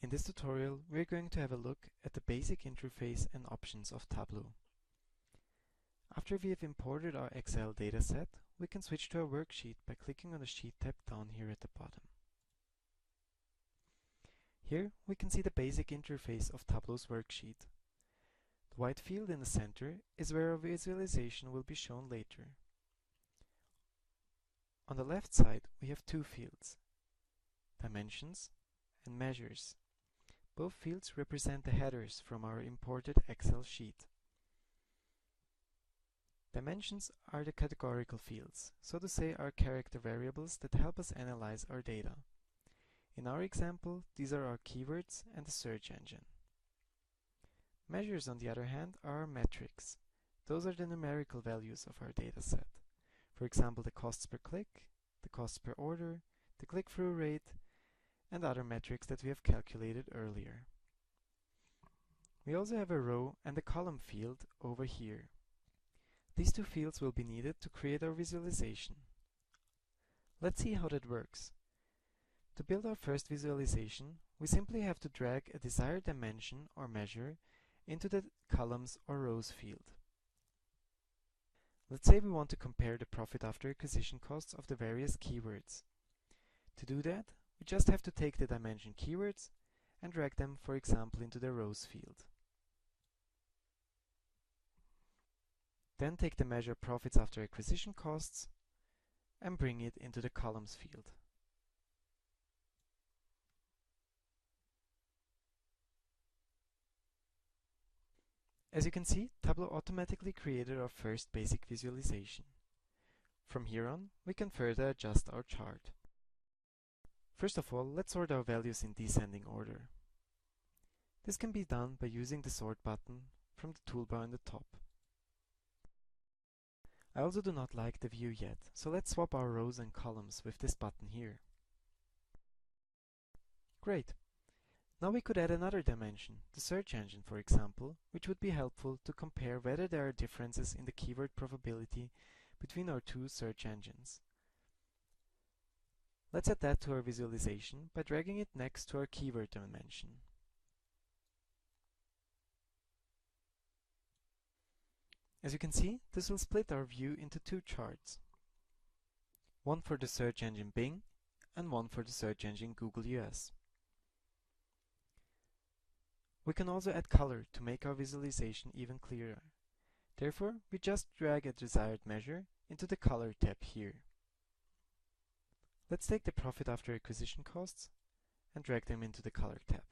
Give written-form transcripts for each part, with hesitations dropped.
In this tutorial, we're going to have a look at the basic interface and options of Tableau. After we have imported our Excel dataset, we can switch to our worksheet by clicking on the Sheet tab down here at the bottom. Here we can see the basic interface of Tableau's worksheet. The white field in the center is where our visualization will be shown later. On the left side we have two fields, Dimensions and Measures. Both fields represent the headers from our imported Excel sheet. Dimensions are the categorical fields, so to say are character variables that help us analyze our data. In our example, these are our keywords and the search engine. Measures, on the other hand, are our metrics. Those are the numerical values of our dataset. For example, the costs per click, the costs per order, the click-through rate, and other metrics that we have calculated earlier. We also have a row and a column field over here. These two fields will be needed to create our visualization. Let's see how that works. To build our first visualization, we simply have to drag a desired dimension or measure into the columns or rows field. Let's say we want to compare the profit after acquisition costs of the various keywords. To do that, we just have to take the dimension keywords and drag them, for example, into the rows field. Then take the measure profits after acquisition costs and bring it into the columns field. As you can see, Tableau automatically created our first basic visualization. From here on, we can further adjust our chart. First of all, let's sort our values in descending order. This can be done by using the Sort button from the toolbar on the top. I also do not like the view yet, so let's swap our rows and columns with this button here. Great! Now we could add another dimension, the search engine for example, which would be helpful to compare whether there are differences in the keyword probability between our two search engines. Let's add that to our visualization by dragging it next to our keyword dimension. As you can see, this will split our view into two charts. One for the search engine Bing and one for the search engine Google US. We can also add color to make our visualization even clearer. Therefore, we just drag a desired measure into the Color tab here. Let's take the profit after acquisition costs and drag them into the Color tab.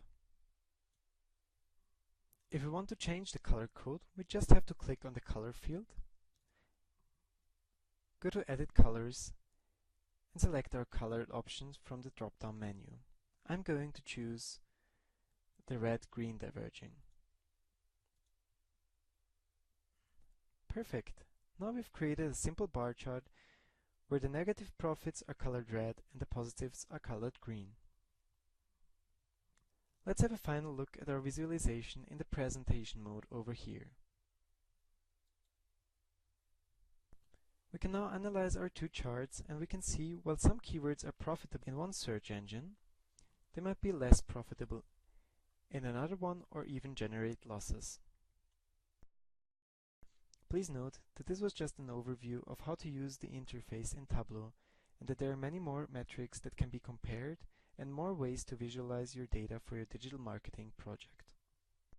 If we want to change the color code, we just have to click on the Color field, go to Edit Colors, and select our colored options from the drop-down menu. I'm going to choose the red-green diverging. Perfect! Now we've created a simple bar chart where the negative profits are colored red and the positives are colored green. Let's have a final look at our visualization in the presentation mode over here. We can now analyze our two charts and we can see while some keywords are profitable in one search engine, they might be less profitable in another one or even generate losses. Please note that this was just an overview of how to use the interface in Tableau and that there are many more metrics that can be compared and more ways to visualize your data for your digital marketing project.